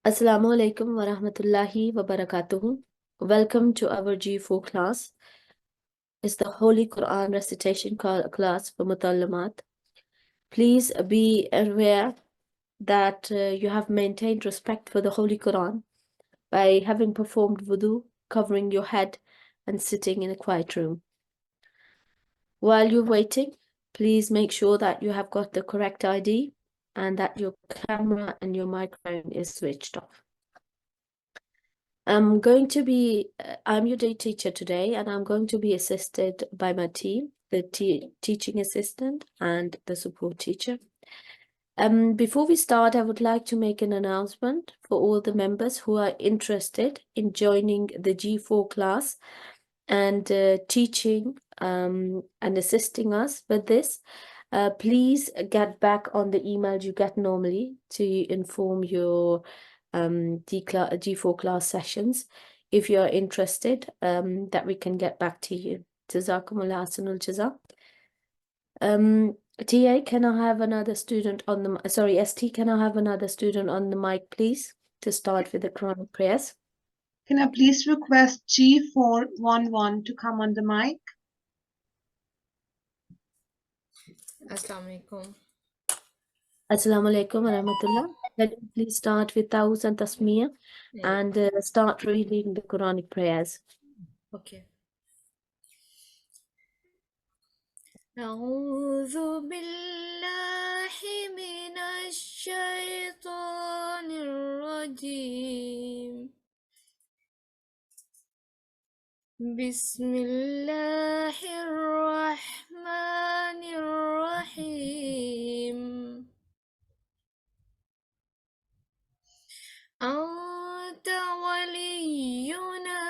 Assalamu alaikum wa rahmatullahi wa barakatuhu. Welcome to our G4 class. It's the Holy Qur'an Recitation class for Mutallamat. Please be aware that you have maintained respect for the Holy Qur'an by having performed wudu, covering your head, and sitting in a quiet room. While you're waiting, please make sure that you have got the correct ID and that your camera and your microphone is switched off. I'm your day teacher today, and I'm going to be assisted by my team, the teaching assistant and the support teacher. Before we start, I would like to make an announcement for all the members who are interested in joining the G4 class and teaching and assisting us with this. Please get back on the email you get normally to inform your G4 class sessions if you're interested, that we can get back to you. Jazakumullah ahsanul jaza. TA, can I have another student on the, sorry, ST, can I have another student on the mic, please, to start with the Quranic prayers? Can I please request G411 to come on the mic? Assalamu alaikum. Assalamu alaikum wa rahmatullah. Can you please start with Tauz and Tasmiyah and start reading the Quranic prayers? Okay. أعوذ بالله من الشيطان الرجيم. بسم الله الرحمن الرحيم. أنت ولينا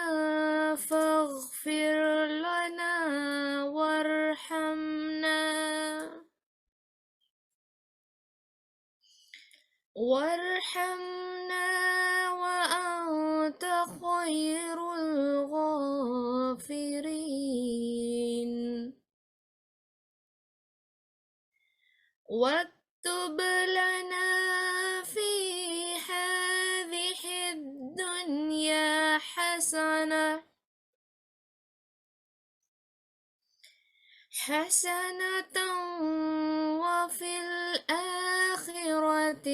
فاغفر لنا وارحمنا وأنت خير الغافرين. واكتب لنا في هذه الدنيا حسنة وفي الآخرة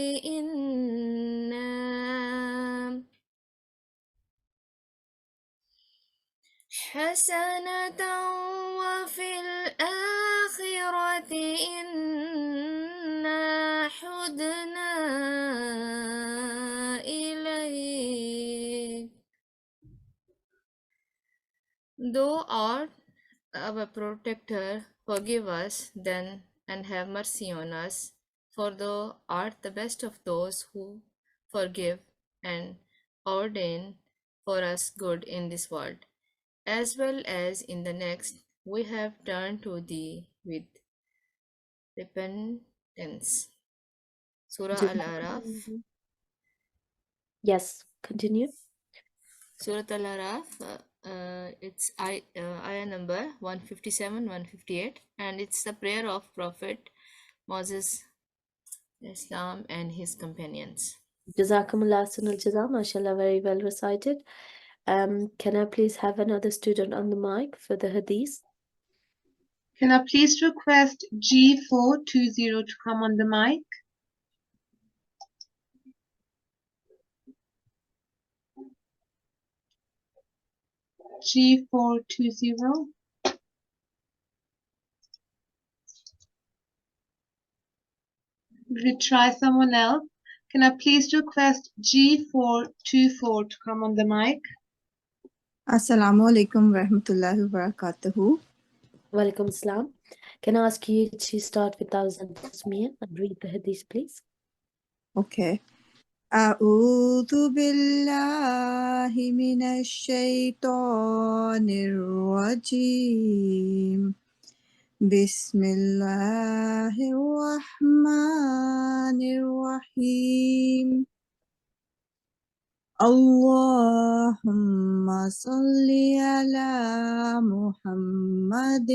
إنا حدنا إليك. Thou art our protector, forgive us then and have mercy on us, for thou art the best of those who forgive and ordain for us good in this world, as well as in the next. We have turned to thee with repentance. Surah Al-Araf. Yes, continue. Surah Al-Araf, it's ayah number 157, 158, and it's the prayer of Prophet Moses Islam and his companions. Jazakumullah ahsanul jaza, mashallah, very well recited. Can I please have another student on the mic for the hadith? Can I please request G420 to come on the mic? G420. We try someone else. Can I please request G424 to come on the mic? Assalamu alaikum warahmatullahi wabarakatuh. Walaikum assalam. Can I ask you to start with Tauz and Tasmiyah and read the hadith, please? Okay. أعوذ بالله من الشيطان الرجيم. بسم الله الرحمن الرحيم. اللهم صل على محمد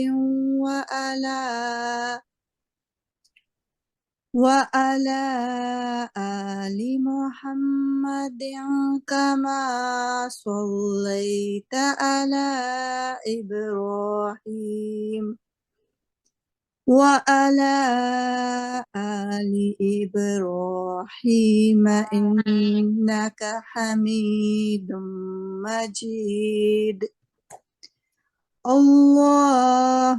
وعلى آل محمد كما صليت على إبراهيم وعلى آل إبراهيم إنك حميد مجيد اللهم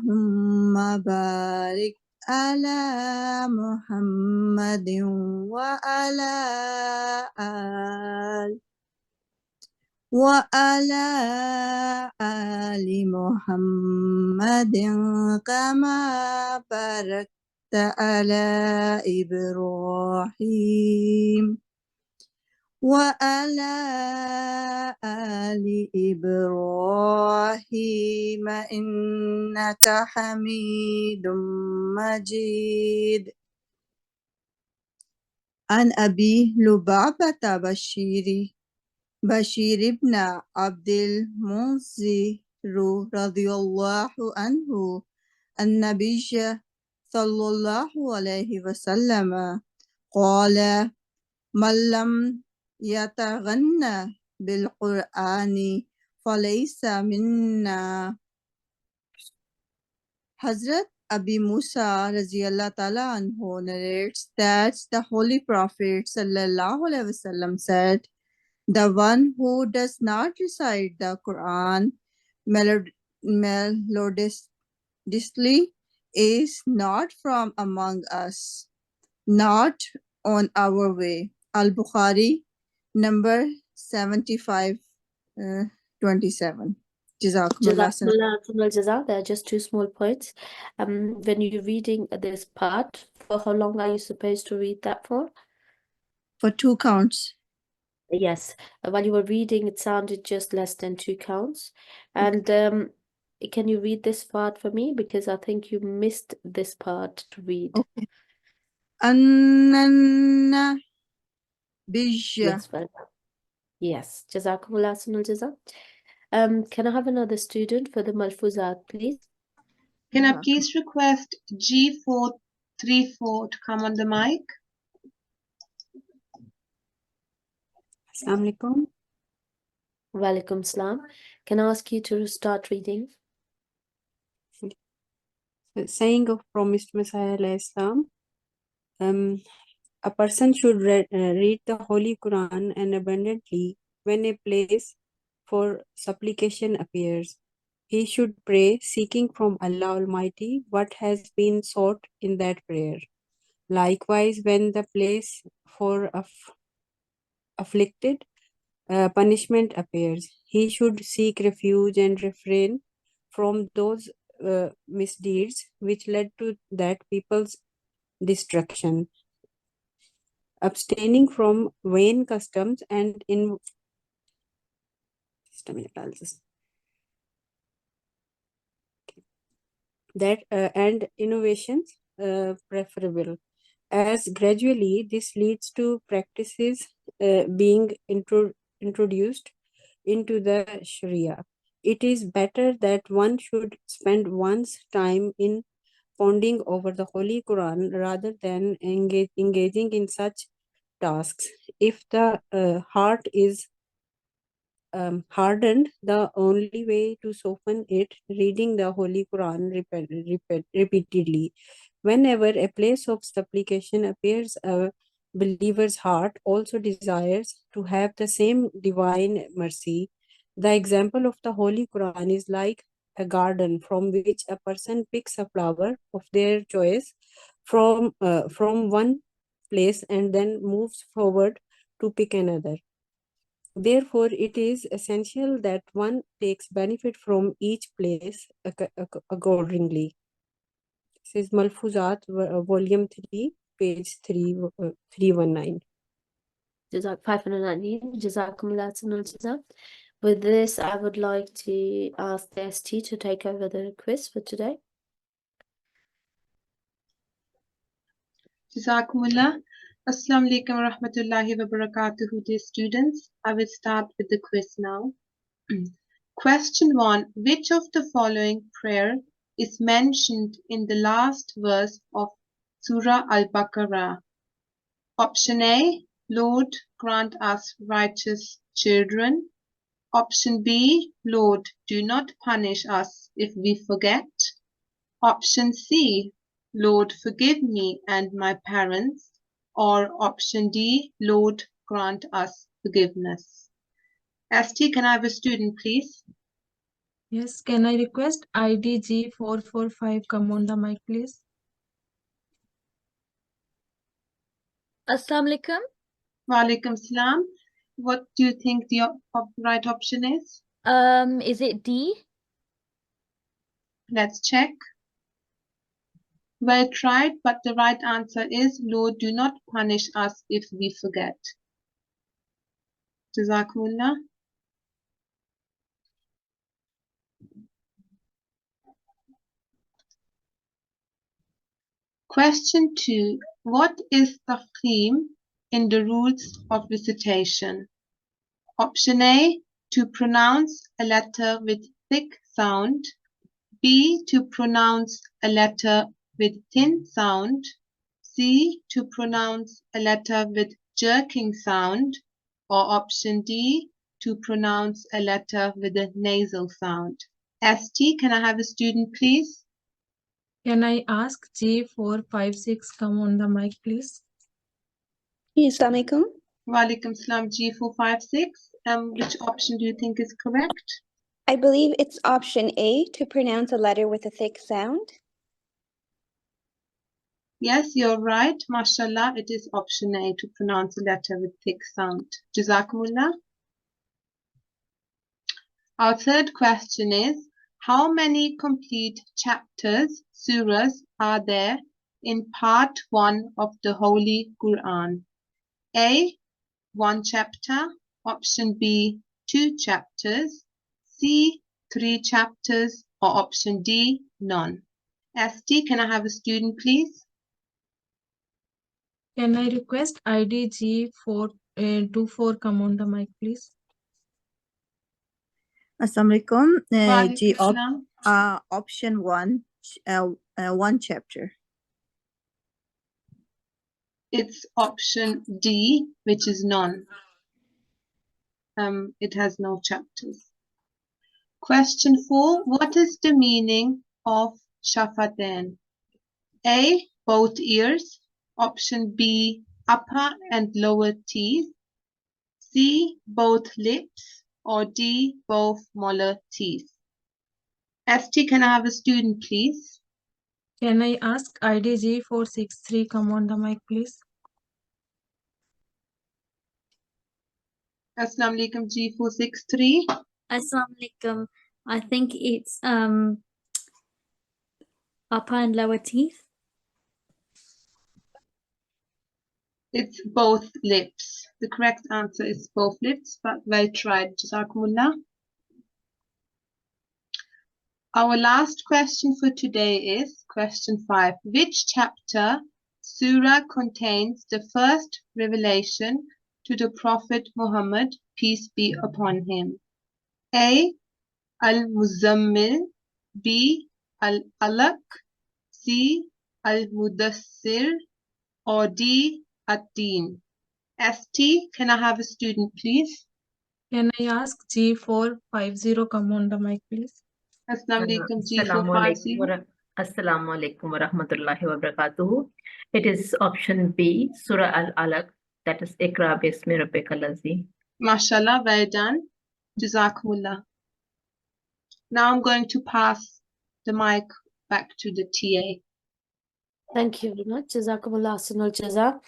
بارك على محمد وعلى آل محمد كما باركت على إبراهيم وعلى آل إبراهيم إنك حميد مجيد عن أبي لبابة بشير بن عبد المنذر رضي الله عنه النبي صلى الله عليه وسلم قال من لم يتغنى بالقرآن فليس منا. Hazrat Abi Musa Raziyallahu Ta'ala anhu narrates that the Holy Prophet Sallallahu Alaihi Wasallam said, the one who does not recite the Quran melodiously is not from among us, not on our way. Al-Bukhari, number 7527. Jazakumullah. Jazakumullah. There are just two small points. When you're reading this part, for how long are you supposed to read that for? For 2 counts. Yes, while you were reading, it sounded just less than 2 counts. And can you read this part for me? Because I think you missed this part to read. Okay. Anna Bija. Yes, well done. Yes, Jazakumullah Sunul Jaza. Can I have another student for the Malfuzat, please? Can I please request G434 to come on the mic? Assalamu alaikum. Walaikum Salam. Can I ask you to start reading? The saying of promised Messiah alayhi salam, a person should read the Holy Qur'an and abundantly when a place for supplication appears. He should pray seeking from Allah Almighty what has been sought in that prayer. Likewise, when the place for afflicted punishment appears, he should seek refuge and refrain from those misdeeds which led to that people's destruction, abstaining from vain customs and and innovations preferable, as gradually this leads to practices being introduced into the Sharia. It is better that one should spend one's time in pondering over the Holy Quran rather than engaging in such tasks. If the heart is hardened, the only way to soften it, reading the Holy Quran repeatedly. Whenever a place of supplication appears, a believer's heart also desires to have the same divine mercy. The example of the Holy Quran is like a garden from which a person picks a flower of their choice from one place and then moves forward to pick another. Therefore, it is essential that one takes benefit from each place accordingly. This is Malfuzat, volume 3, page 319. Jazak 519. Jazakumullah Sunul Jaza. With this, I would like to ask the ST to take over the quiz for today. Jazakumullah. Assalamu alaikum wa rahmatullahi wa barakatuhu, dear students. I will start with the quiz now. Question 1. Which of the following prayer is mentioned in the last verse of Surah Al-Baqarah. Option A, Lord, grant us righteous children. Option B, Lord, do not punish us if we forget. Option C, Lord, forgive me and my parents. Or option D, Lord, grant us forgiveness. ST, can I have a student, please? Yes, can I request ID G445 come on the mic, please? Assalamu alaikum. Walaikum salam. What do you think the right option is? Is it D? Let's check. Well tried, but the right answer is, Lord, do not punish us if we forget. Jazakumullah. Question 2. What is tafkhim in the rules of recitation? Option A, to pronounce a letter with thick sound. B, to pronounce a letter with thin sound. C, to pronounce a letter with jerking sound. Or option D, to pronounce a letter with a nasal sound. ST, can I have a student, please? Can I ask G456 come on the mic, please? Assalamu alaikum. Walaikum salam, G456. Which option do you think is correct? I believe it's option A, to pronounce a letter with a thick sound. Yes, you're right. Mashallah, it is option A, to pronounce a letter with thick sound. Jazakumullah. Our third question is, how many complete chapters, surahs, are there in part 1 of the Holy Qur'an? A, 1 chapter. Option B, 2 chapters. C, 3 chapters. Or option D, none. ST, can I have a student, please? Can I request ID G424 come on the mic, please? Assalamu alaikum. Walaikum salam. Option 1, 1 chapter. It's option D, which is none. It has no chapters. Question 4. What is the meaning of shafatain? A, both ears. Option B, upper and lower teeth. C, both lips. Or D, both molar teeth. ST, can I have a student, please? Can I ask ID G463 come on the mic, please? Assalamu alaikum, G463. Assalamu alaikum. I think it's upper and lower teeth. It's both lips. The correct answer is both lips, but well tried. Jazakumullah. Our last question for today is question 5. Which chapter, surah, contains the first revelation to the Prophet Muhammad, peace be upon him? A, Al-Muzammil. B, Al-Alaq. C, Al-Mudassir. Or D, Ad-Din. ST, can I have a student, please? Can I ask G450 come on the mic, please? Assalamu alaikum, Assalamu alaikum G450. Assalamu alaikum wa rahmatullahi wa barakatuhu. It is option B, Surah Al-Alaq, that is Iqra bismi rabbika allazi. Mashallah, well done. Jazakumullah. Now I'm going to pass the mic back to the TA. Thank you very much. Jazakumullah ahsanul jaza.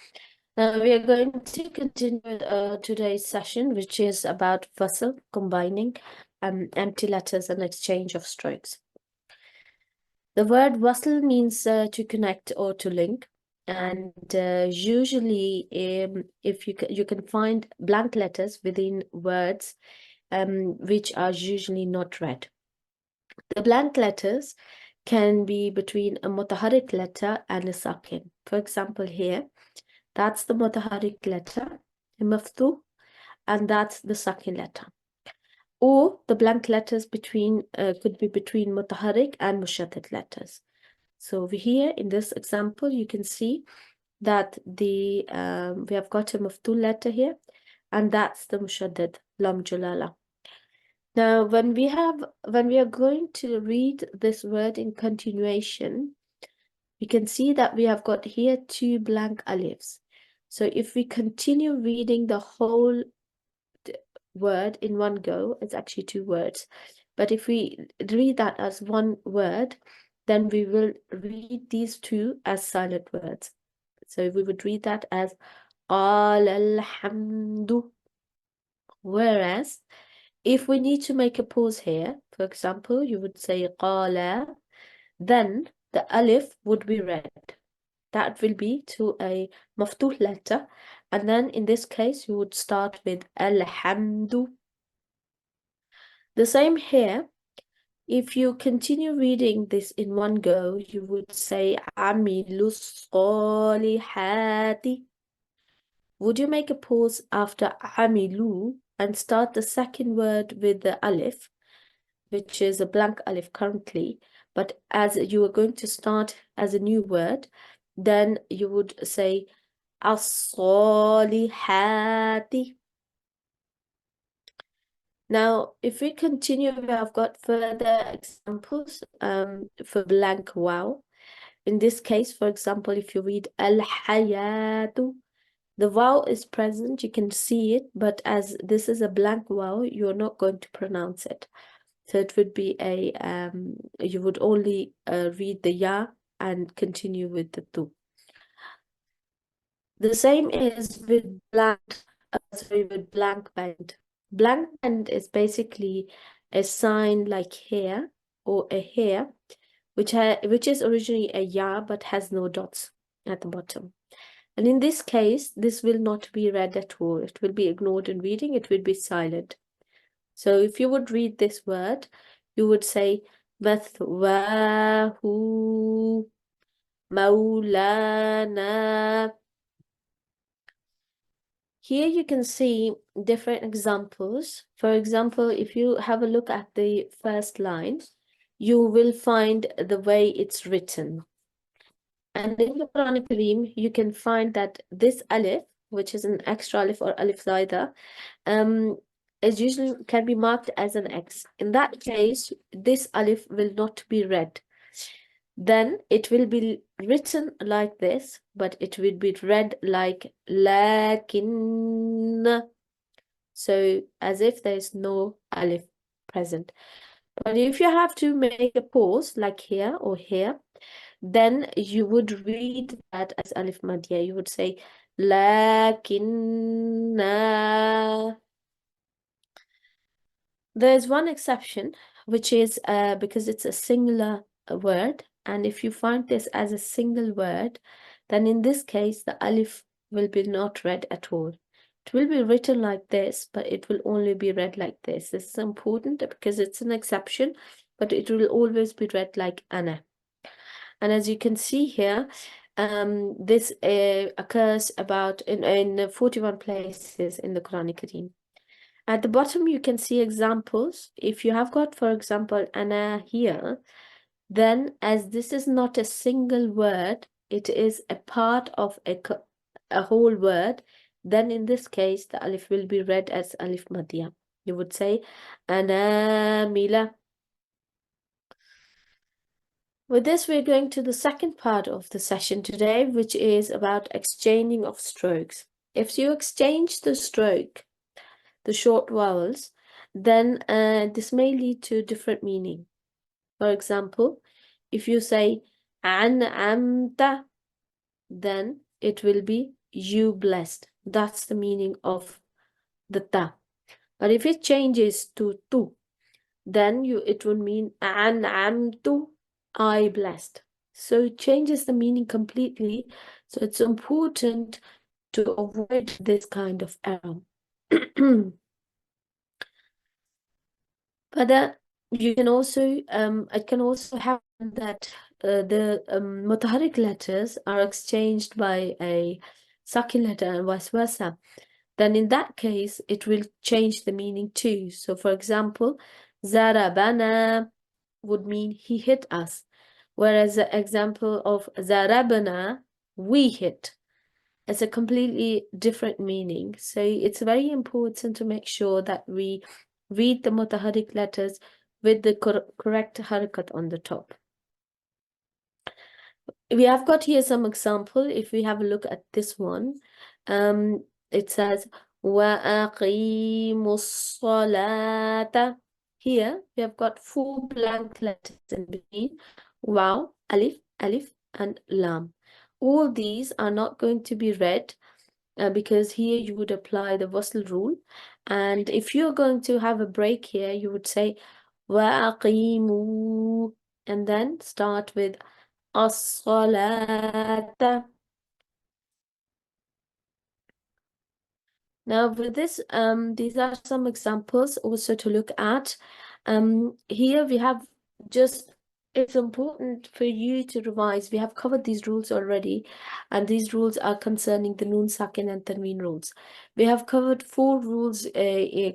We are going to continue with today's session, which is about fasl, combining empty letters and exchange of strokes. The word wasl means to connect or to link, and usually if you can find blank letters within words which are usually not read. The blank letters can be between a mutaharrik letter and a sakin. For example, here, that's the mutaharrik letter, maftuh, and that's the sakin letter. Or the blank letters between could be between mutaharrik and mushaddad letters. So over here in this example, you can see that we have got a maftul letter here, and that's the mushaddad, lam jalala. Now, when we are going to read this word in continuation, we can see that we have got here 2 blank alifs. So if we continue reading the whole word in one go, it's actually 2 words. But if we read that as one word, then we will read these 2 as silent words. So we would read that as Qala alhamdu. Whereas if we need to make a pause here, for example, you would say Qala, then the alif would be read. That will be to a maftuh letter, and then in this case you would start with alhamdu. The same here. If you continue reading this in one go, you would say amilus salihati. Would you make a pause after amilu and start the second word with the alif, which is a blank alif currently, but as you are going to start as a new word, then you would say as-salihati. Now, if we continue, we have got further examples for blank wow. In this case, for example, if you read al-hayatu, the vowel is present, you can see it, but as this is a blank vowel, you're not going to pronounce it. So it would be a, you would only read the ya and continue with the tu. The same is with blank bend. Blank bend is basically a sign like here or a here, which is originally a ya but has no dots at the bottom. And in this case, this will not be read at all. It will be ignored in reading. It will be silent. So if you would read this word, you would say mathwahu maulana. Here you can see different examples. For example, if you have a look at the first line, you will find the way it's written. And in the Qur'an Kareem, you can find that this alif, which is an extra alif or alif zaida, is usually can be marked as an X. In that case, this alif will not be read. Then it will be written like this, but it will be read like lakin. So as if there is no alif present. But if you have to make a pause like here or here, then you would read that as alif madya. You would say lakinna. There's one exception, which is because it's a singular word, and if you find this as a single word, then in this case the alif will be not read at all. It will be written like this, but it will only be read like this. This is important because it's an exception, but it will always be read like ana. And as you can see here, this occurs about in 41 places in the Qur'an Kareem. At the bottom, you can see examples. If you have got, for example, ana here, then as this is not a single word, it is a part of a whole word, then in this case, the alif will be read as alif madya. You would say ana mila. With this, we're going to the second part of the session today, which is about exchanging of strokes. If you exchange the stroke, the short vowels, then this may lead to different meaning. For example, if you say an'amta, then it will be you blessed. That's the meaning of the ta. But if it changes to tu, then it will mean an'amtu, I blessed. So it changes the meaning completely. So it's important to avoid this kind of error. But you can also it can also happen that the mutaharrik letters are exchanged by a sakin letter and vice versa. Then in that case, it will change the meaning too. So for example, zarabana would mean he hit us. Whereas the example of zarabna, we hit, it's a completely different meaning. So it's very important to make sure that we read the mutaharrik letters with the correct harakat on the top. We have got here some example. If we have a look at this one, it says وَأَقِيمُوا الصَّلَاةَ. Here we have got 4 blank letters in between: Waw, Alif, Alif, and Lam. All these are not going to be read because here you would apply the wasl rule. And if you're going to have a break here, you would say وَأَقِيمُوا and then start with as-salata. Now with this, these are some examples also to look at. Here we have just, it's important for you to revise. We have covered these rules already, and these rules are concerning the Noon Sakin and Tanween rules. We have covered 4 rules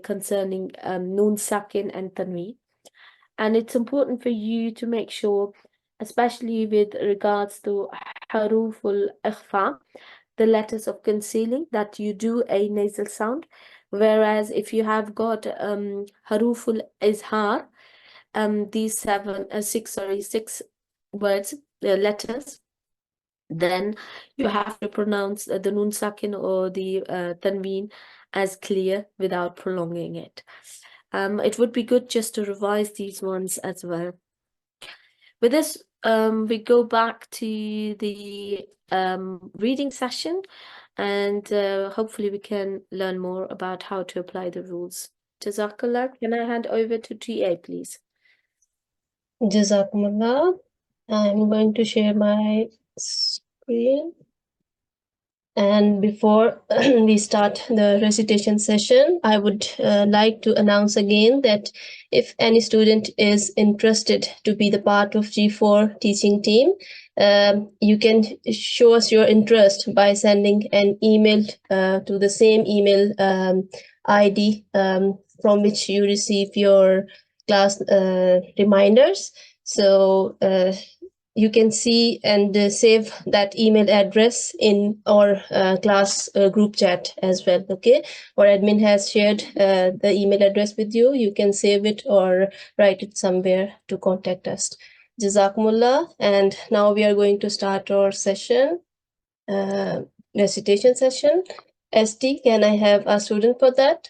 concerning Noon Sakin and Tanween. And it's important for you to make sure, especially with regards to haruful ikhfa, the letters of concealing, that you do a nasal sound. Whereas if you have got haruful izhar, these 6 words, letters, then you have to pronounce the Noon Sakin or the Tanween as clear without prolonging it. It would be good just to revise these ones as well. With this, we go back to the reading session, and hopefully we can learn more about how to apply the rules. Jazakallah. Can I hand over to TA, please? Jazakumullah. I'm going to share my screen. And before we start the recitation session, I would like to announce again that if any student is interested to be the part of G4 teaching team, you can show us your interest by sending an email to the same email ID from which you receive your class reminders. So you can see and save that email address in our class group chat as well. Okay, our admin has shared the email address with you. You can save it or write it somewhere to contact us. Jazakumullah. And now we are going to start our session, recitation session. ST, can I have a student for that?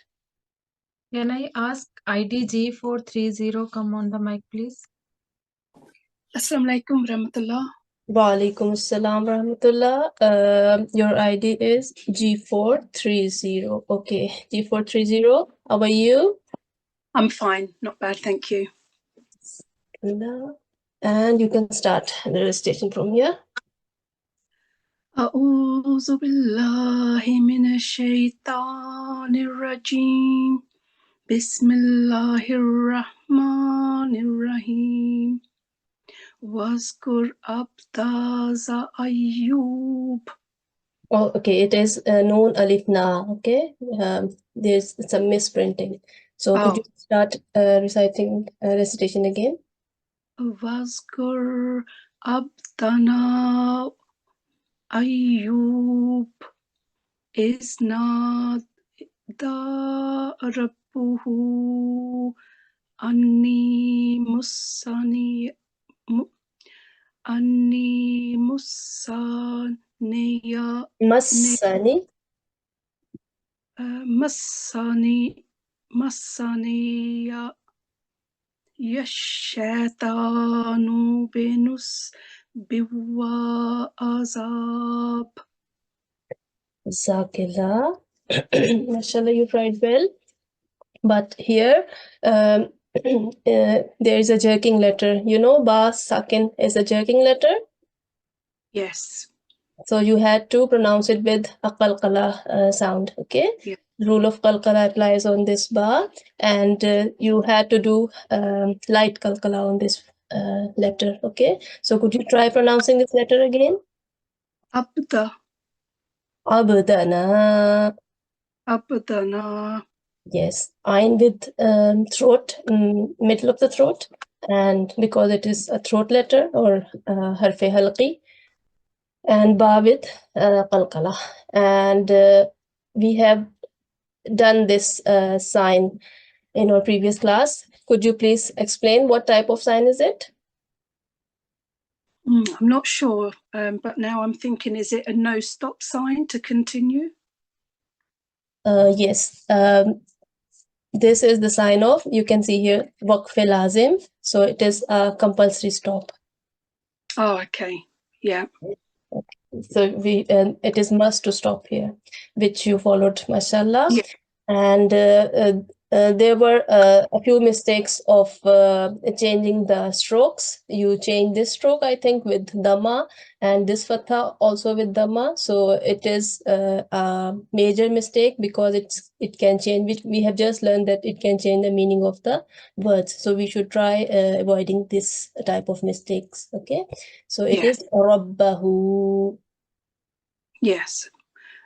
Can I ask ID G430 come on the mic, please? Assalamu alaikum warahmatullah. Wa alaikum assalam warahmatullah. Your ID is G430. Okay, G430. How are you? I'm fine, not bad, thank you. And you can start the recitation from here. A'udhu billahi minash shaitanir rajim. Bismillahir rahmanir rahim. Wazkur abda Ayyub. Oh, okay, it is known alif na. Okay, there's some misprinting. So could you start reciting recitation again? Wazkur abdana Ayyub isnad da rabbuhu anni musani masaniya yashaitanu binus biwa azab. Zakila. Mashallah, you tried well. But here there is a jerking letter. You know, ba sakin is a jerking letter. Yes. So you had to pronounce it with a qalqala sound. Okay. Yeah. The rule of qalqala applies on this ba, and you had to do light qalqala on this letter. Okay. So could you try pronouncing this letter again? Abda. Abdana. Abdana. Yes, ayn with throat, middle of the throat. and because it is a throat letter or harfe halqi, and ba with qalqala. And we have done this sign in our previous class. Could you please explain what type of sign is it? I'm not sure, but now I'm thinking, is it a no stop sign to continue? Yes. This is the sign of, you can see here, waqf lazim. So it is a compulsory stop. Oh, okay. Yeah. So it is must to stop here, which you followed, mashallah. Yeah. And there were a few mistakes of changing the strokes. You change this stroke, I think, with dhamma, and this fatha also with dhamma. So it is a major mistake because it can change, which we have just learned that it can change the meaning of the words. So we should try avoiding this type of mistakes. Okay, so it is rabbahu. Yes.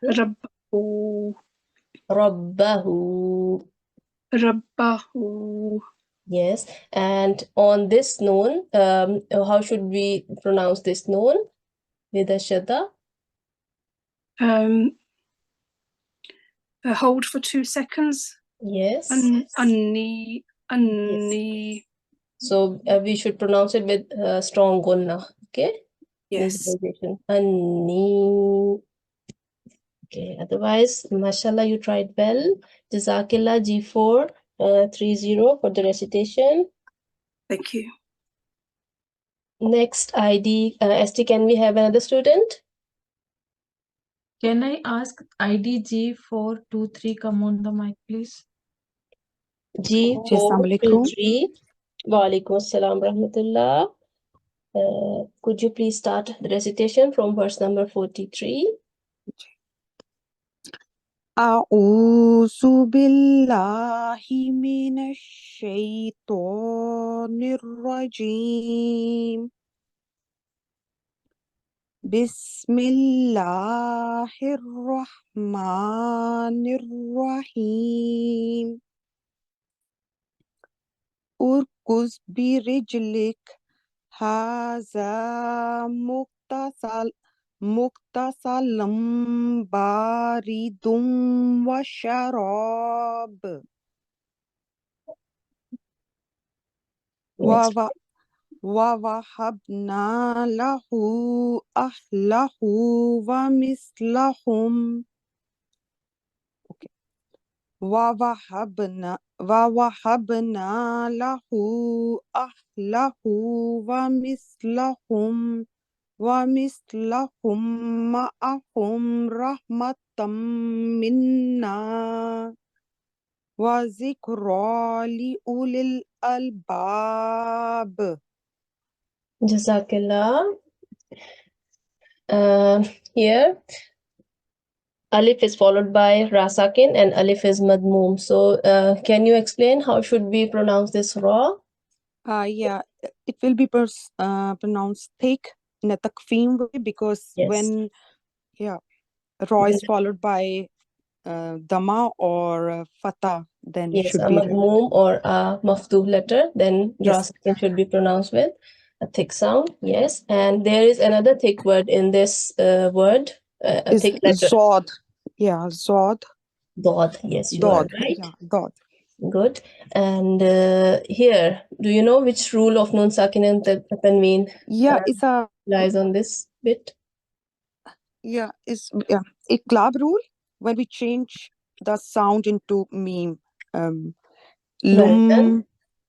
Rabbahu. Rabbahu. Rabbahu. Yes, and on this noon, how should we pronounce this noon with a shadda? Hold for 2 seconds. Yes. Anni. Yes. So we should pronounce it with strong gunna. Okay. Yes. Anni. Okay. Otherwise, mashallah, you tried well. Jazakillah G4 30 for the recitation. Thank you. Next ID, ST, can we have another student? Can I ask ID G423 come on the mic, please? G423. Wa alaikum assalam rahmatullah. Could you please start the recitation from verse number 43? أعوذ بالله من الشيطان الرجيم بسم الله الرحمن الرحيم اركض برجلك هذا مغتسل بارد وشراب ووهبنا له أهله ومثلهم ووهبنا له أهله ومثلهم معهم رحمة منا وذكرى لأولي الألباب. Jazakillah. Here, alif is followed by rasakin and alif is madmoom. So can you explain how should we pronounce this ra? Yeah, it will be pronounced thick in a takfim way because when ra is followed by dhamma or fatha, then it should a be madmoom or a maftuh letter, then rasakin should be pronounced with a thick sound. Yes, and there is another thick word in this word, a thick letter. Zod. Yeah, Zod. Dod. Yes, you are right. Yeah, Dod. Good. And here, do you know which rule of nun sakin and tanween lies on this bit? Yeah, it's iqlab rule when we change the sound into meme.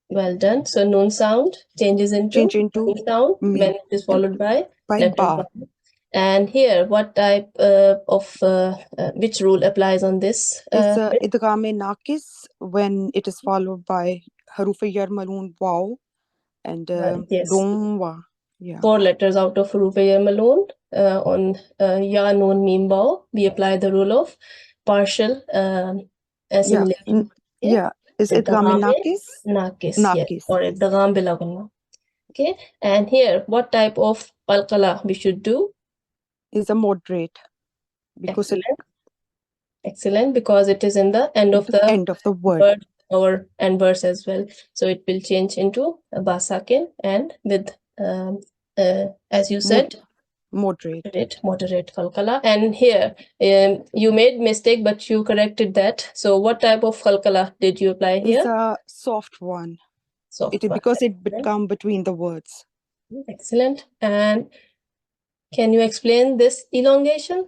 Well done. So nun sound changes into meme sound when it is followed by letter ba. And here, what type of which rule applies on this? Is idgham naqis when it is followed by haruf yarmalun waw and dom wa. Yeah. 4 letters out of haruf yarmalun on ya nun mim ba. We apply the rule of partial assimilation. Yeah. Is idgham naqis? Naqis. Yes. Or idgham bila gunna. Okay. And here, what type of qalqala we should do? Is a moderate. Because Excellent, because it is in the end of the word. or and verse as well. So it will change into a ba sakin and with as you said, moderate qalqala. And here you made mistake, but you corrected that. So what type of qalqala did you apply here? Is a soft one. Soft one. Because it become between the words. Excellent. And can you explain this elongation?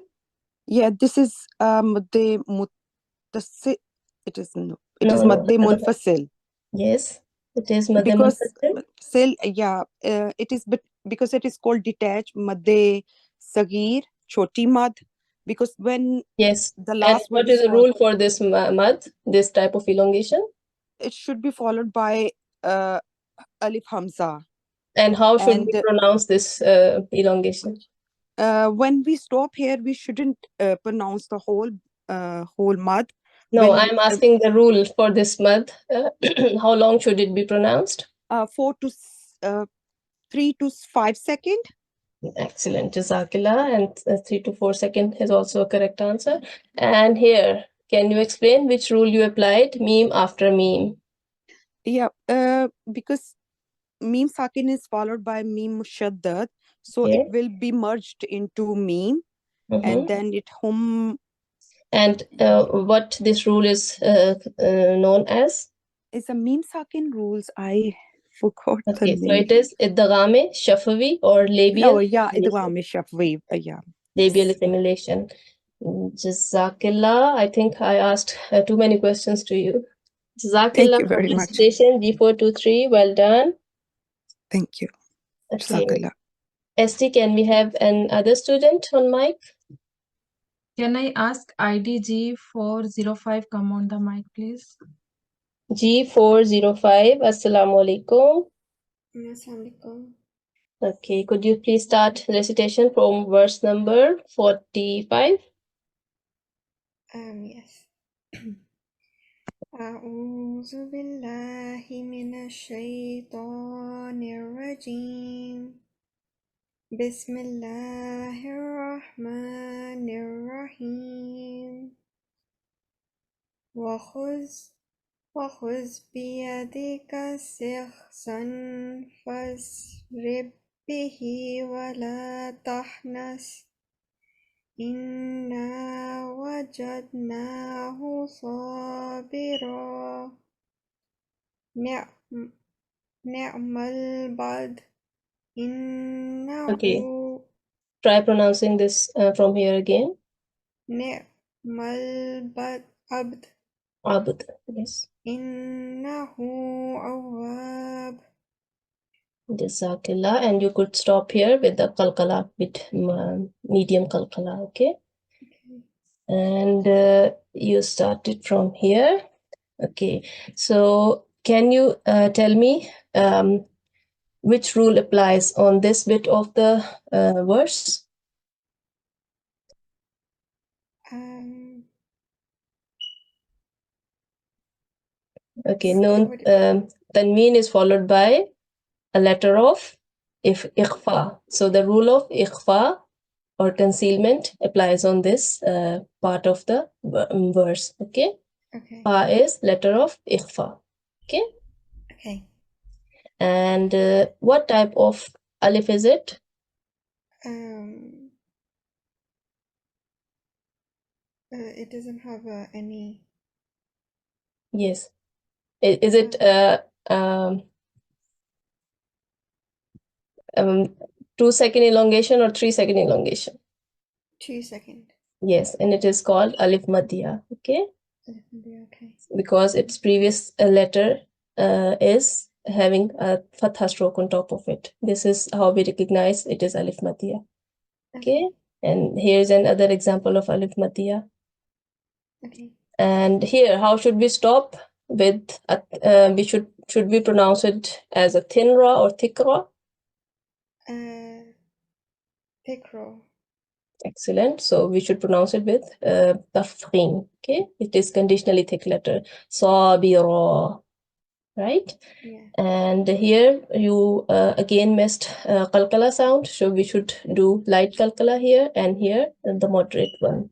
Yeah, this is madde muttasil. It is madde munfasil. Yes, it is madde Because munfasil. it is because it is called detached madde sagir choti mad, because when the last what word is the followed, rule for this mad, this type of elongation? it should be followed by alif hamza. And how should we pronounce this elongation? When we stop here, we shouldn't pronounce the whole mad. No, I'm asking the rule for this mad. How long should it be pronounced? 3 to 5 seconds. Excellent, Jazakillah. And 3 to 4 seconds is also a correct answer. And here, can you explain which rule you applied? Meme after meme. Yeah, because meme sakin is followed by meme mushaddad, so it will be merged into meme, and then it hum. And what this rule is known as? It's a meme sakin rules. I forgot the name. So it is idgham shafawi or labial. Oh yeah, idgham shafawi. Yeah. Labial assimilation. Jazakillah. I think I asked too many questions to you. Jazakillah. Thank you very much. Recitation G423. Well done. Thank you. Okay. Jazakallah. ST, can we have another student on mic? Can I ask ID G405 come on the mic, please? G405. Assalamu alaikum. Assalamu alaikum. Okay, could you please start recitation from verse number 45? Yes. أعوذ بالله من الشيطان الرجيم. بسم الله الرحمن الرحيم. وخذ بيدك سخصا فاضرب به ولا تحنث إنا وجدناه صابرا نعم العبد إنه. Okay, try pronouncing this from here again. نعم العبد. Abd, yes. إنه أواب. Jazakillah. And you could stop here with the qalqala, with medium qalqala, okay? And you started from here. Okay, so can you tell me which rule applies on this bit of the verse? Okay, noon tanween is followed by a letter of ikhfa. So the rule of ikhfa or concealment applies on this part of the verse. Okay. Okay. Fa is letter of ikhfa. Okay. Okay. And what type of alif is it? It doesn't have any. Yes. Is it 2-second elongation or 3-second elongation? 2 seconds. Yes, and it is called alif madhiya. Okay. Alif madhiya, okay. Because its previous letter is having a fatha stroke on top of it. This is how we recognize it is alif madhiya. Okay. And here's another example of alif madhiya. Okay. And here, how should we stop with should we pronounce it as a thin ra or thick ra? Thick ra. Excellent. So we should pronounce it with tafkhim. Okay, it is conditionally thick letter. Sabira. Right? Yeah. And here you again missed qalqala sound. So we should do light qalqala here, and here the moderate one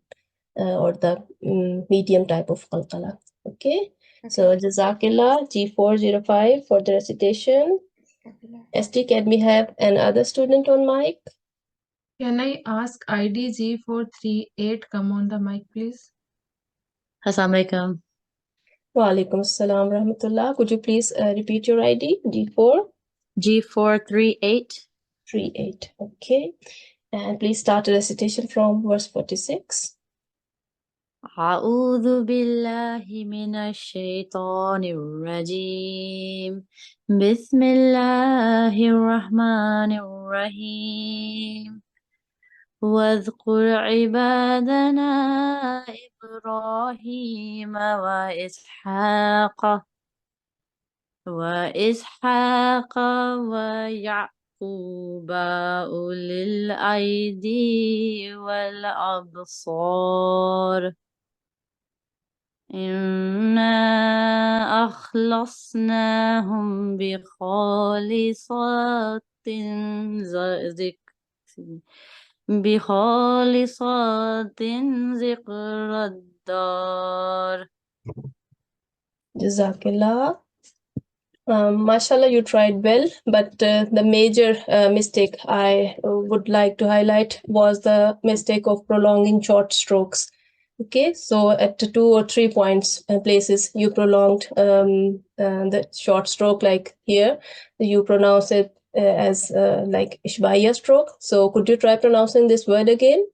or the medium type of qalqala. Okay. So Jazakillah G405 for the recitation. ST, can we have another student on mic? Can I ask ID G438 come on the mic, please? Assalamualaikum. Wa alaikum assalam rahmatullah. Could you please repeat your ID? G4? G438. 38. Okay. And please start the recitation from verse 46. أعوذ بالله من الشيطان الرجيم بسم الله الرحمن الرحيم واذكر عبادنا إبراهيم وإسحاق ويعقوب أولي الأيدي والأبصار إنا أخلصناهم بخالصة ذكر الدار. Jazakillah. Mashallah, you tried well, but the major mistake I would like to highlight was the mistake of prolonging short strokes. Okay, so at 2 or 3 points places you prolonged the short stroke, like here you pronounce it as like ishbaya stroke. So could you try pronouncing this word again?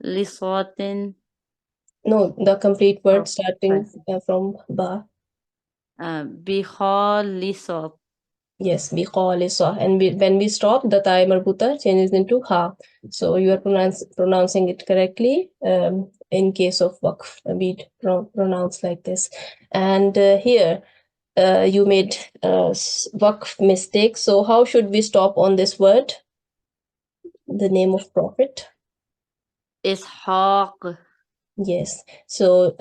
Lisatin. No, the complete word starting from ba. Bikhalisat. Yes, biqalisa. And when we stop, the ta marbuta changes into ha. So you are pronouncing it correctly. In case of waqf, we pronounce like this. And here you made waqf mistake. So how should we stop on this word? The name of Prophet? Ishaq. Yes. So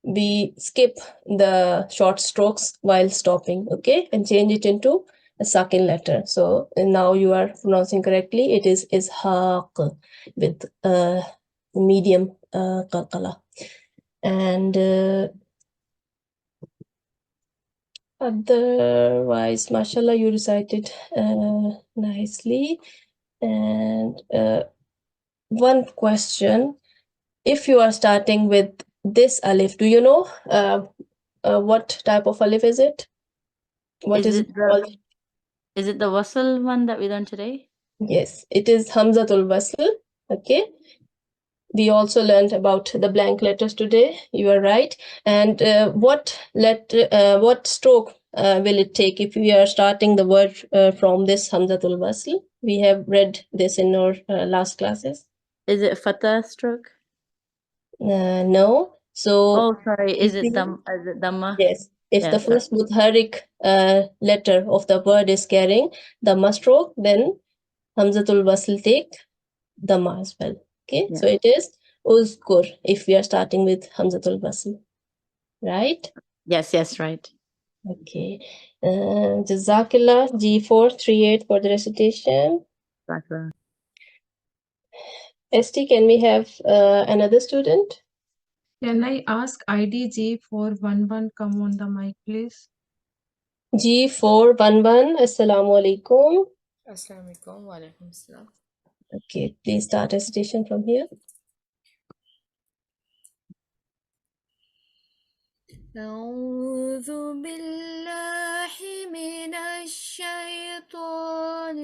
we skip the short strokes while stopping, okay, and change it into a second letter. So now you are pronouncing correctly. It is ishaq with medium qalqala. And otherwise, mashallah, you recited nicely. And one question: if you are starting with this alif, do you know what type of alif is it? What is it called? Is it the wasl one that we learned today? Yes, it is Hamzatul Wasl. Okay. We also learned about the blank letters today. You are right. And what stroke will it take if we are starting the word from this Hamzatul Wasl? We have read this in our last classes. Is it fatah stroke? No. So oh, sorry. Is it dhamma? Yes. If the first mutharik letter of the word is carrying dhamma stroke, then Hamzatul Wasl take dhamma as well. Okay, so it is uzkur if we are starting with Hamzatul Wasl, right? Yes, right. Okay. Jazakillah G438 for the recitation. ST, can we have another student? Can I ask ID G411 come on the mic, please? G411, Assalamu alaikum. Assalamu alaikum wa alaikum assalam. Okay, please start recitation from here. أعوذ بالله من الشيطان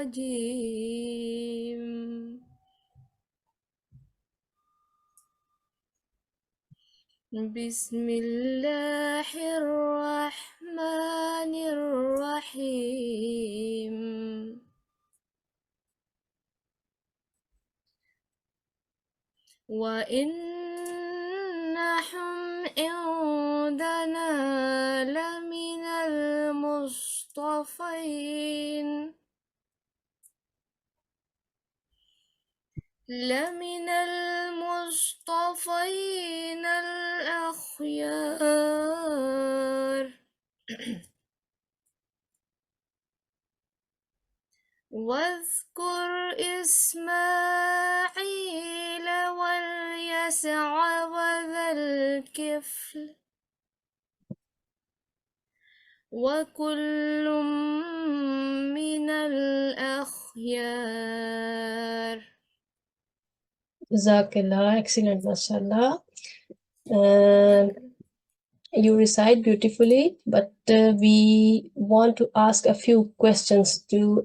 الرجيم بسم الله الرحمن الرحيم وإنهم عندنا لمن المصطفين الأخيار واذكر إسماعيل واليسع وذا الكفل وكل من الأخيار. Jazakallah, excellent, mashallah. You recite beautifully, but we want to ask a few questions to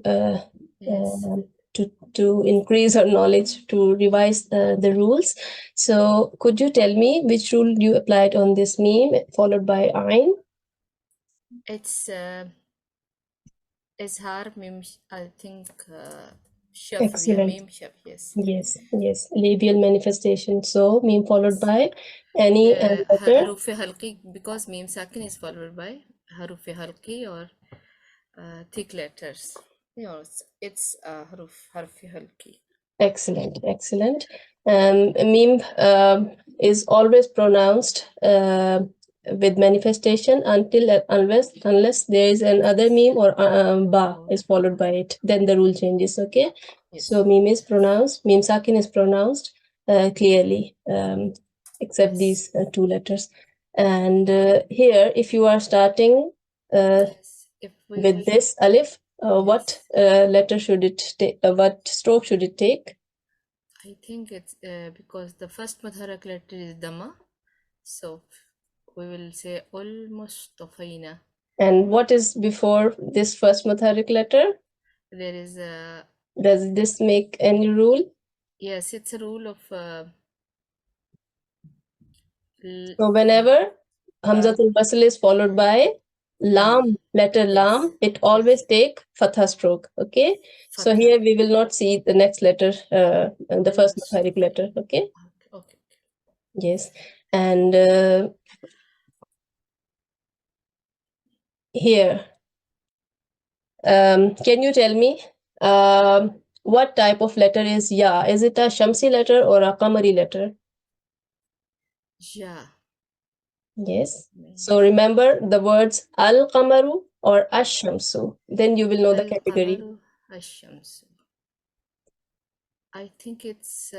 to increase our knowledge, to revise the rules. So, could you tell me which rule you applied on this meme followed by ayn? It's Izhar mim, I think, shaf, Excellent. mim shaf, yes. Yes, yes, labial manifestation. So, meme followed by any letter. Haruf halqi, because mim sakin is followed by haruf halqi or thick letters. It's haruf halqi. Excellent, excellent. Meme is always pronounced with manifestation unless there is another meme or ba is followed by it. Then the rule changes. Okay. Yes. So meme is pronounced. Meme sakin is pronounced clearly, except these two letters. And here, if you are starting with this alif, what letter should it take? What stroke should it take? I think it's because the first mutharak letter is dama, so we will say al-Mustafina. And what is before this first mutharik letter? There is a. Does this make any rule? Yes, it's a rule of. So whenever Hamzatul Wasl is followed by lam, letter lam, it always take fatha stroke. Okay. So here we will not see the next letter, the first mutharik letter. Okay. Okay. Yes. And here, can you tell me what type of letter is ya? Is it a Shamsi letter or a Qamari letter? Ja. Yes. So remember the words al-Qamaru or ash-Shamsu. Then you will know the category. Ash-Shamsu. I think it's.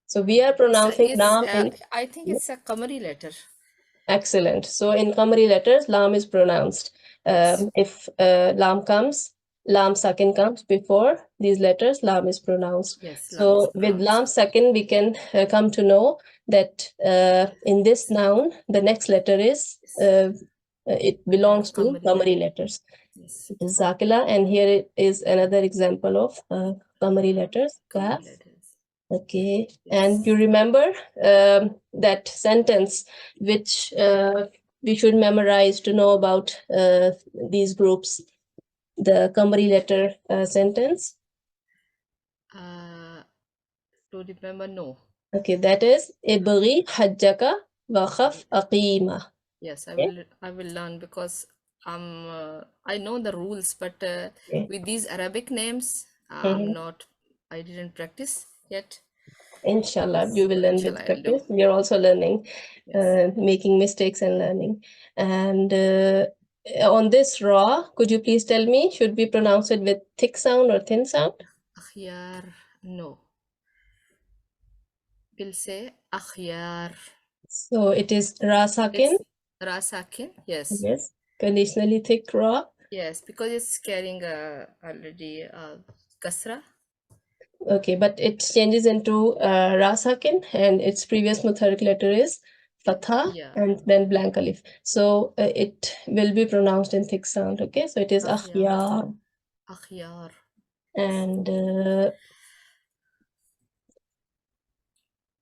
So we are pronouncing lam in. I think it's a Qamari letter. Excellent. So in Qamari letters, lam is pronounced. If lam comes, lam sakin comes before these letters, lam is pronounced. Yes, so with lam sakin, we can come to know that in this noun, the next letter is, it belongs to Qamari letters. Yes. It is Zakila, and here it is another example of Qamari letters. Kaf. Okay, and you remember that sentence which we should memorize to know about these groups, the Qamari letter sentence? To remember, no. Okay, that is Ibghi hajjaka wa khaf aqima. Yes, I will learn because I know the rules, but with these Arabic names, I didn't practice yet. Inshallah, you will learn with practice. We are also learning, making mistakes and learning. And on this ra, could you please tell me, should we pronounce it with thick sound or thin sound? Akhyar, no. We'll say akhyar. So it is ra sakin. Ra sakin, yes. Yes, conditionally thick ra. Yes, because it's carrying already kasra. Okay, but it changes into ra sakin, and its previous mutharik letter is fatha, and then blank alif. So it will be pronounced in thick sound. Okay, so it is akhyar. Akhyar. And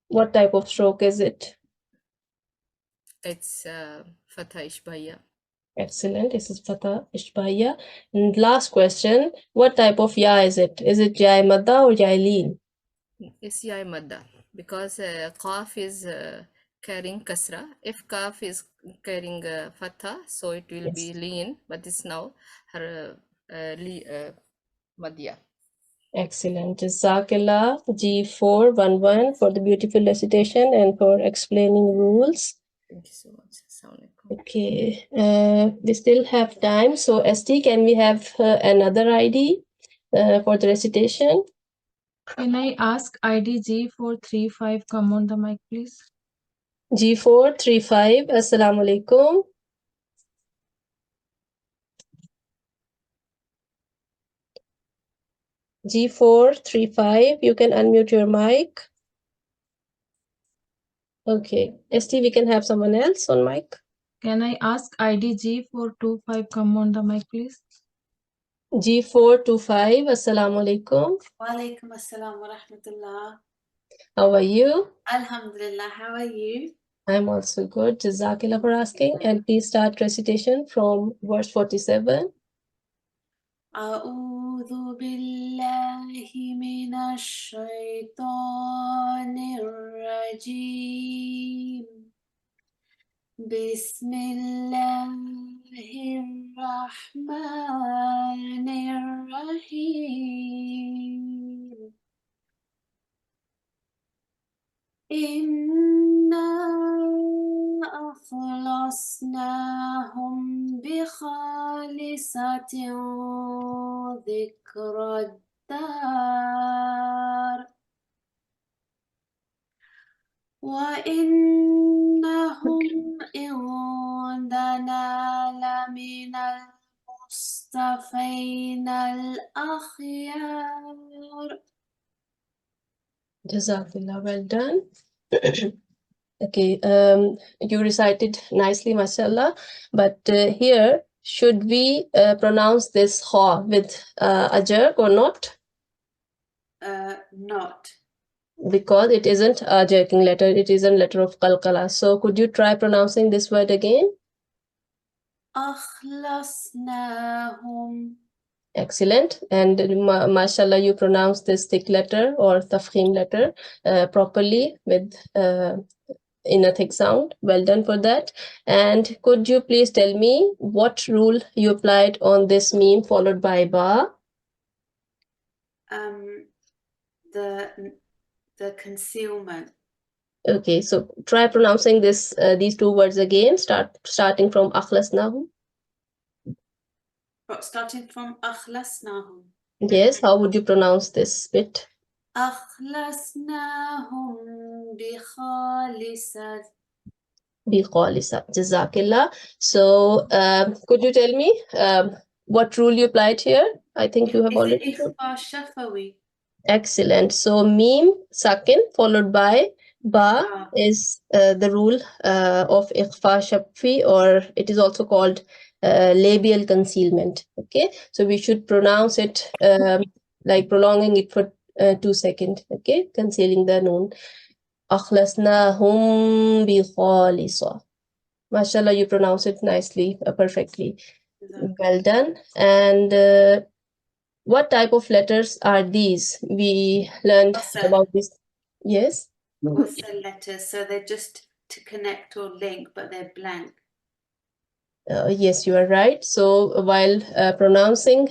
what type of stroke is it? It's fatha ishbaya. Excellent. This is fatha ishbaya. And last question, what type of ya is it? Is it jai madda or jai leen? It's jai madda because qaf is carrying kasra. If kaf is carrying fatha, so it will be leen, but it's now her madya. Excellent. Jazakallah G411 for the beautiful recitation and for explaining rules. Thank you so much. Okay, we still have time. So ST, can we have another ID for the recitation? Can I ask ID G435 come on the mic, please? G435, Assalamu alaikum. G435, you can unmute your mic. Okay. ST, we can have someone else on mic. Can I ask ID G425 come on the mic, please? G425, Assalamu alaikum. Walaikum assalam wa rahmatullah. How are you? Alhamdulillah, how are you? I'm also good. Jazakillah for asking. And please start recitation from verse 47. أعوذ بالله من الشيطان الرجيم. بسم الله الرحمن الرحيم. إنا أخلصناهم بخالصة ذكر الدار وإنهم عندنا لمن المصطفين الأخيار. Jazakallah, well done. Okay, you recited nicely, mashallah. But here, should we pronounce this ha with a jerk or not? Not. Because it isn't a jerking letter, it is a letter of qalqala. So could you try pronouncing this word again? أخلصناهم. Excellent. And mashallah, you pronounce this thick letter or tafkhim letter properly with in a thick sound. Well done for that. And could you please tell me what rule you applied on this meme followed by ba? The concealment. Okay, so try pronouncing this these two words again, starting from akhlasnahum. Starting from أخلصناهم. Yes, how would you pronounce this bit? أخلصناهم بخالصة. Bi-khalisa. Jazakillah. So, could you tell me what rule you applied here? I think you have Is it already told. إخفاء شفوي? Excellent. So, meme sakin followed by ba is the rule of ikhfa shaffi, or it is also called labial concealment. Okay, so we should pronounce it like prolonging it for 2 seconds. Okay, concealing the noon. Akhlasnahum bi khalisa. Mashallah, you pronounce it nicely, perfectly. Well done. And what type of letters are these? We learned about this. Yes. Wasl letters, so they're just to connect or link, but they're blank. Yes, you are right. So while pronouncing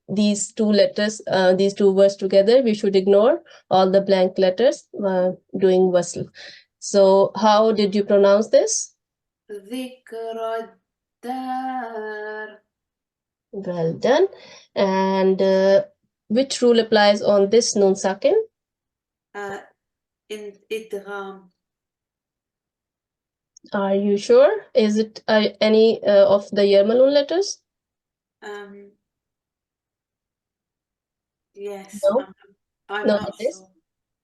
these two letters, these two words together, we should ignore all the blank letters doing wasl. So how did you pronounce this? ذكر الدار. Well done. And which rule applies on this nun sakin? In idgham. Are you sure? Is it any of the Yermalun letters? Yes. No. I'm No, not sure.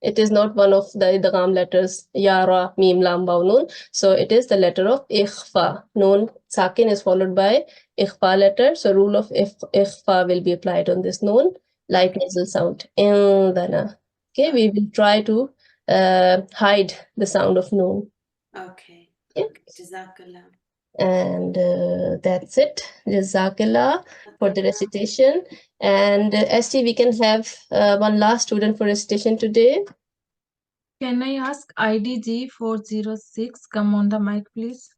It is not one of the idgham letters, ya, ra, mim, lam, ba, nun. So it is the letter of ikhfa. Nun sakin is followed by ikhfa letter. So rule of ikhfa will be applied on this nun, like nasal sound. Indana. Okay, we will try to hide the sound of nun. Okay. Yeah. Jazakallah. And that's it. Jazakallah for the recitation. And ST, we can have one last student for recitation today. Can I ask ID G406 come on the mic, please?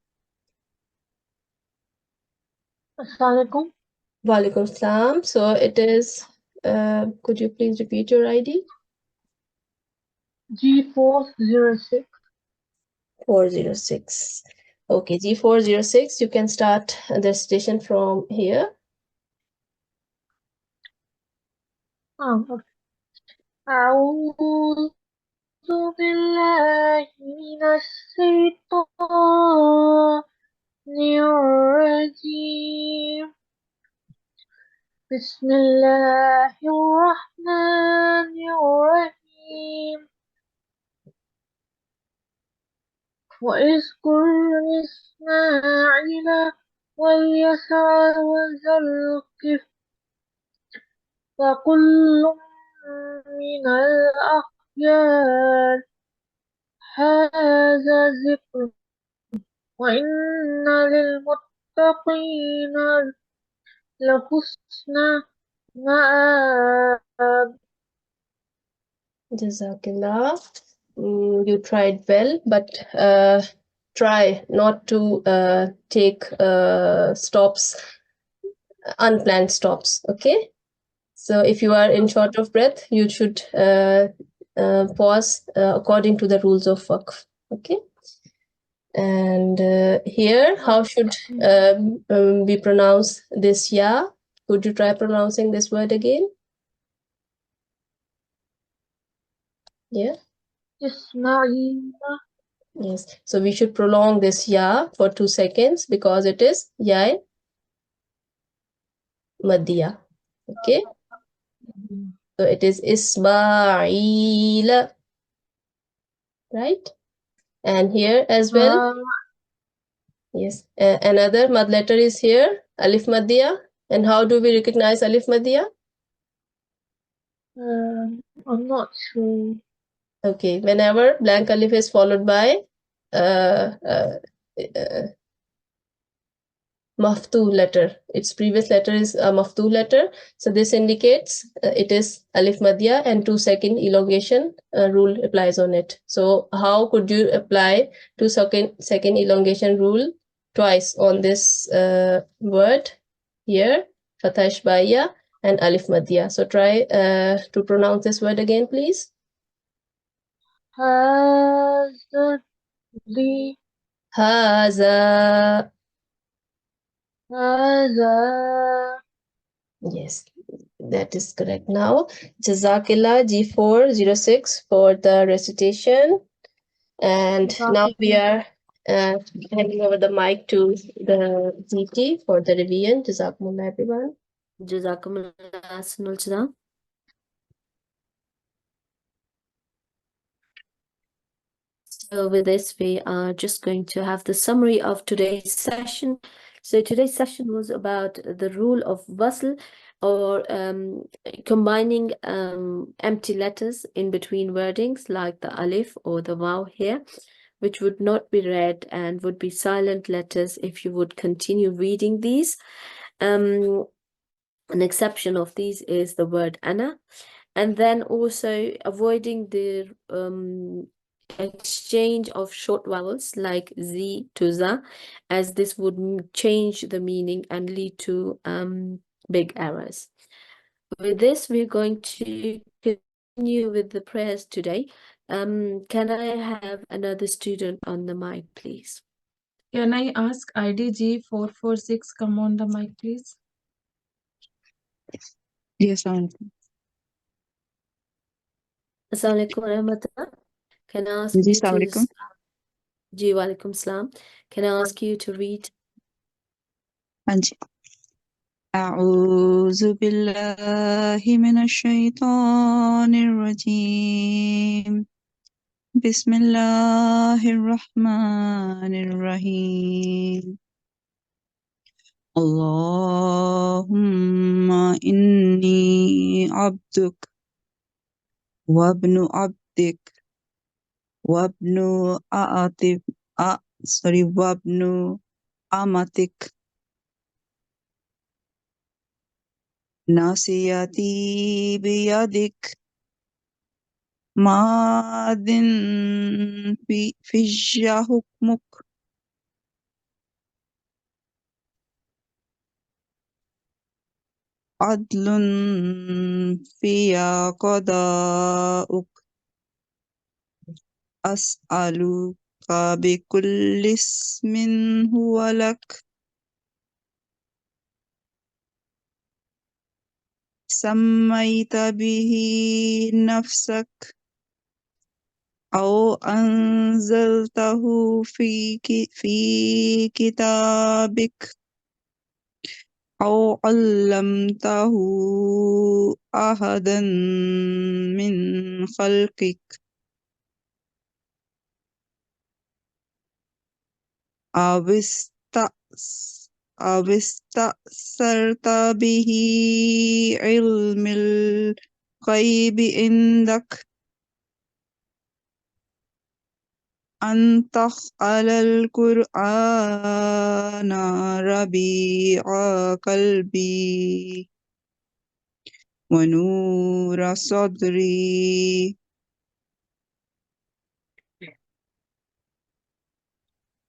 Assalamualaikum. Walaikum salam. So it is, could you please repeat your ID? G406. 406. Okay, G406, you can start the recitation from here. Okay. أعوذ بالله من الشيطان الرجيم بسم الله الرحمن الرحيم واذكر إسماعيل واليسع وذا الكفل وكل من الأخيار هذا ذكر وإن للمتقين لحسن مآب. Jazakallah. You tried well, but try not to take stops, unplanned stops. Okay. So if you are in short of breath, you should pause according to the rules of waqf. Okay. And here, how should we pronounce this ya? Could you try pronouncing this word again? Yeah. Ismail. Yes. So we should prolong this ya for 2 seconds because it is ya maddiya. Okay. So it is Ismail. Right? And here as well. Yes. Another mad letter is here, alif maddiya. And how do we recognize alif maddiya? I'm not sure. Okay, whenever blank alif is followed by maftuh letter, its previous letter is a maftuh letter, so this indicates it is alif maddiya, and 2 second elongation rule applies on it. So how could you apply 2 second elongation rule twice on this word here, fatha ishbaiya and alif maddiya? So try to pronounce this word again, please. Haza. Yes, that is correct. Now, Jazakillah G406 for the recitation. And now we are handing over the mic to the GT for the revision. Jazakumullah, everyone. Jazakumullah Ahsanul Jaza. So with this, we are just going to have the summary of today's session. So today's session was about the rule of wasl, or combining empty letters in between wordings like the alif or the waw here, which would not be read and would be silent letters if you would continue reading these. An exception of these is the word ana, and then also avoiding the exchange of short vowels like z to za, as this would change the meaning and lead to big errors. With this, we're going to continue with the prayers today. Can I have another student on the mic, please? Can I ask ID G446 come on the mic, please? Yes, Assalamu alaikum warahmatullah. Can I ask Ji, you Assalamu to alaikum. Ji wa alaikum salam. Can I ask you to read? Anji. أعوذ بالله من الشيطان الرجيم بسم الله الرحمن الرحيم اللهم إني عبدك وابن عبدك وابن وابن أمتك ناصيتي بيدك ماض في حكمك عدل في قضاؤك أسألك بكل اسم هو لك سميت به نفسك أو أنزلته في كتابك أو علمته أحدا من خلقك أو استأثرت به علم الغيب عندك أن تجعل القرآن ربيع قلبي ونور صدري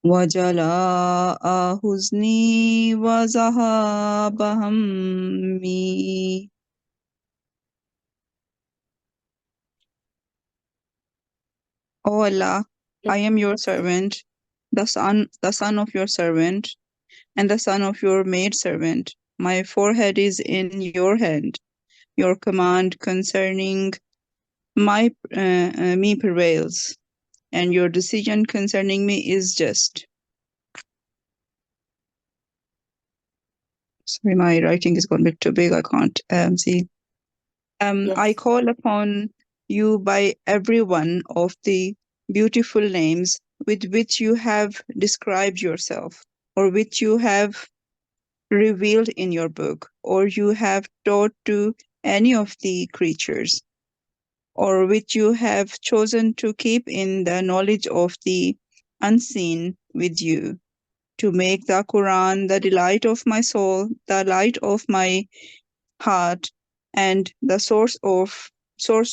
وجلاء حزني وذهاب همي. O Allah, I am your servant, the son of your servant, and the son of your maidservant. My forehead is in your hand. Your command concerning me prevails, and your decision concerning me is just. Sorry, my writing is gone a bit too big. I can't see. I call upon you by every one of the beautiful names with which you have described yourself, or which you have revealed in your book, or you have taught to any of the creatures, or which you have chosen to keep in the knowledge of the unseen with you, to make the Quran the delight of my soul, the light of my heart, and the source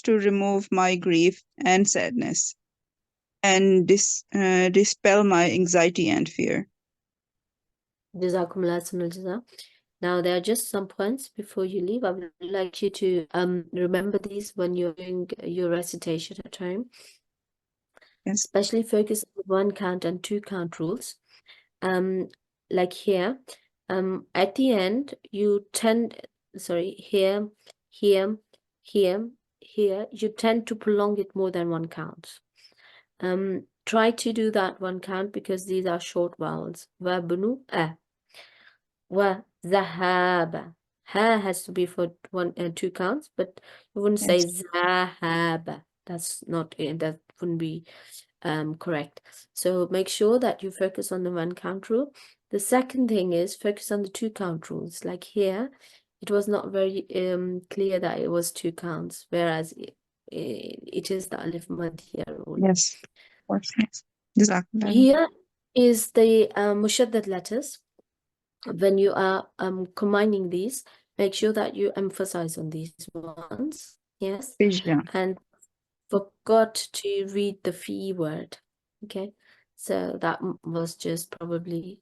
to remove my grief and sadness, and dispel my anxiety and fear. Jazakumullah Ahsanul Jaza. Now, there are just some points before you leave. I would like you to remember these when you're doing your recitation at home. Yes. Especially focus on 1 count and 2 count rules. Like here, at the end, you tend, here, you tend to prolong it more than 1 count. Try to do that 1 count because these are short vowels. Wabnu wa zahaba. Ha has to be for 1 and 2 counts, but you wouldn't say zahaba. That's not it. That wouldn't be correct. So make sure that you focus on the 1 count rule. The second thing is focus on the 2 count rules. Like here, it was not very clear that it was 2 counts, whereas it is the alif madhiya rule. Yes, of course. Yes. Jazakallah. Here is the mushaddad letters. When you are combining these, make sure that you emphasize on these ones. Yes. Yeah. And forgot to read the fee word. Okay. So that was just probably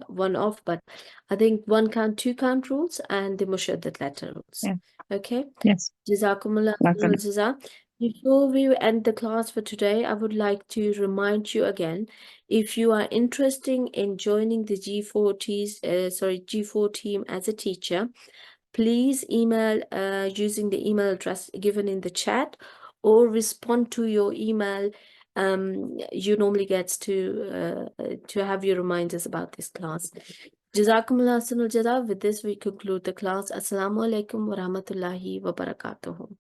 one off, but I think 1 count, 2 count rules and the mushaddad letter rules. Yeah. Okay. Yes. Jazakumullah Jazakallah. Jaza. Before we end the class for today, I would like to remind you again, if you are interested in joining the G4 team as a teacher, please email using the email address given in the chat, or respond to your email. You normally get to have your reminders about this class. Jazakumullah Ahsanul Jaza. With this, we conclude the class. Assalamu alaikum wa rahmatullahi wa barakatuhu.